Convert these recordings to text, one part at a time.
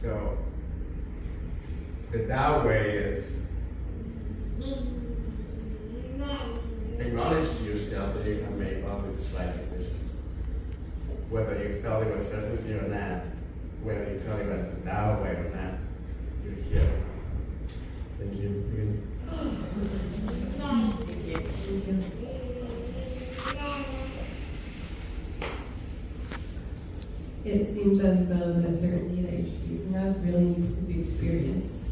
So the Tao way is acknowledge to yourself that you can make always right decisions. Whether you felt it was certainty or not, whether you felt it was the Tao way or not, you're here. Thank you. It seems as though the certainty that you're speaking of really needs to be experienced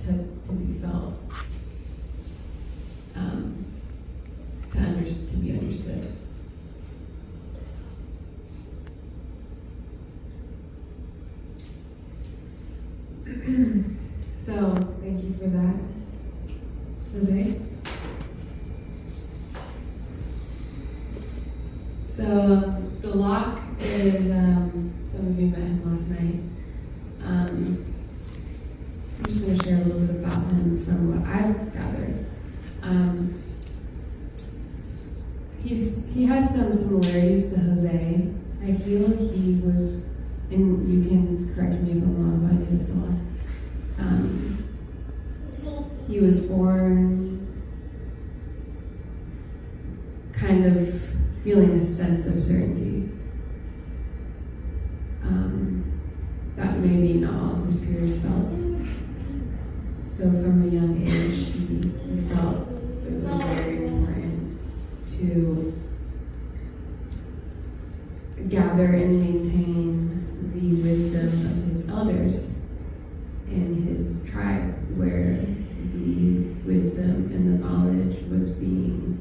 to be felt, to be understood. So, thank you for that. Jose? So, the lock is, some of you met him last night. I'm just going to share a little bit about him from what I've gathered. He has some similarities to Jose. I feel he was, and you can correct me if I'm wrong, but I did this a lot. He was born kind of feeling a sense of certainty that maybe not all of his peers felt. So from a young age, he felt it was very important to gather and maintain the wisdom of his elders in his tribe, where the wisdom and the knowledge was being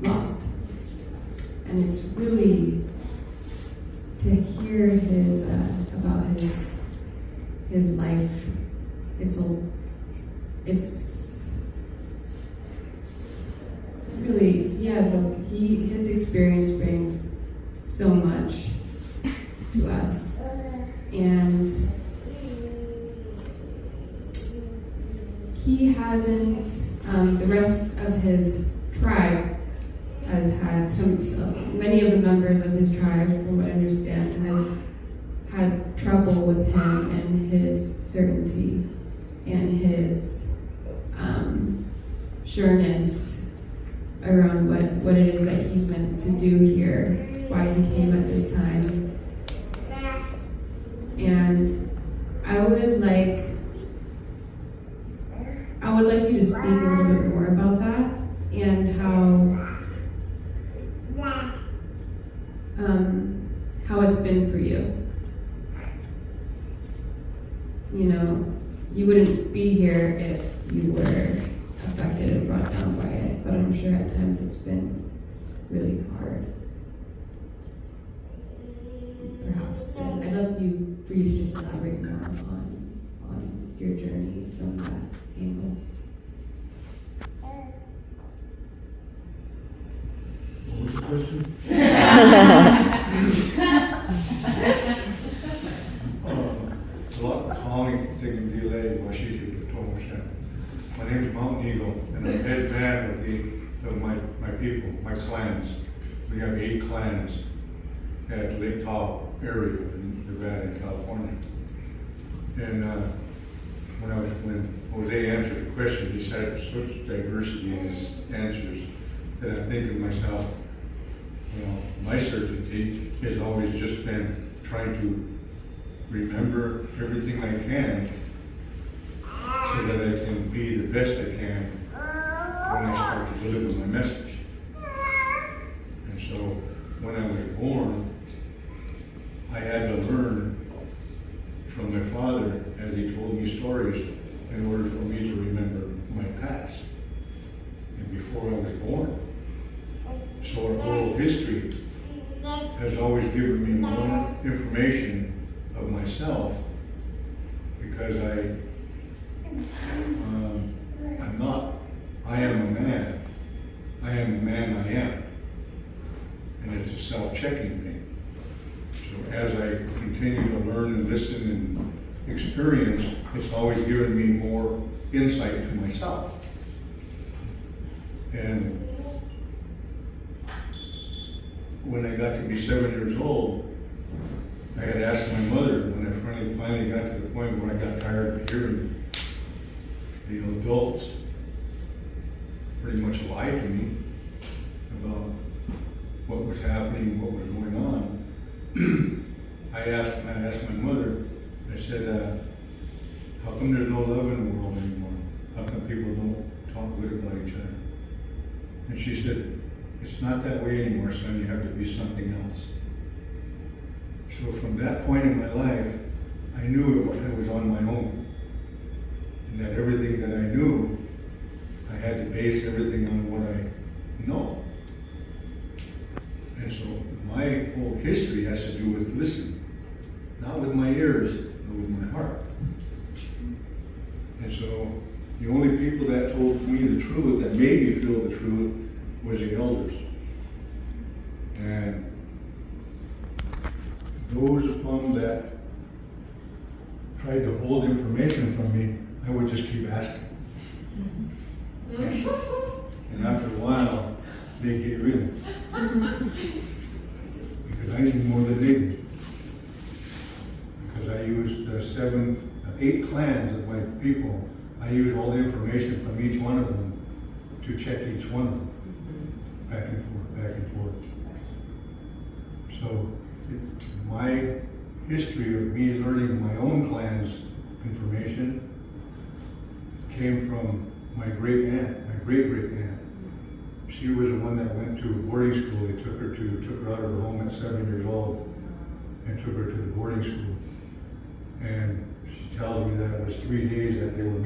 lost. And it's really to hear his about his life. It's really his experience brings so much to us, and he hasn't. The rest of his tribe has had many of the members of his tribe, from what I understand, has had trouble with him and his certainty and his sureness around what it is that he's meant to do here, why he came at this time. And I would like you to speak a little bit more about that and how it's been for you. You know, you wouldn't be here if you were affected and brought down by it, but I'm sure at times it's been really hard. Perhaps. And I'd love for you to just elaborate more on your journey from that angle. What was the question? A lot of calling, taking delay, my name is Mountain Eagle, and I'm head man of my people, my clans. We have 8 clans at Lake Tahoe area in Nevada and California. And when Jose answered the question, he said such diversity in his answers that I'm thinking to myself, you know, my certainty has always just been trying to remember everything I can so that I can be the best I can when I start to deliver my message. And so when I was born, I had to learn from my father as he told me stories in order for me to remember my past. And before I was born. So our oral history has always given me more information of myself because I am a man. I am the man I am. And it's a self-checking thing. So as I continue to learn and listen and experience, it's always given me more insight to myself. And when I got to be 7 years old, I had asked my mother when I when I got tired of hearing the adults pretty much lie to me about what was happening, what was going on. I asked my mother, I said, how come there's no love in the world anymore? How come people don't talk good about each other? And she said, it's not that way anymore, son, you have to be something else. So from that point in my life, I knew I was on my own. And that everything that I knew, I had to base everything on what I know. And so my whole history has to do with listening. Not with my ears, but with my heart. And so the only people that told me the truth, that made me feel the truth, was the elders. And those of them that tried to hold information from me, I would just keep asking. And after a while, they gave in. Because I knew more than they did. Because I used 8 clans of my people. I used all the information from each one of them to check each one of them. Back and forth, back and forth. So my history of me learning my own clan's information came from my great aunt, my great great aunt. She was the one that went to boarding school. They took her out of her home at 7 years old and took her to the boarding school. And she tells me that it was 3 days that they were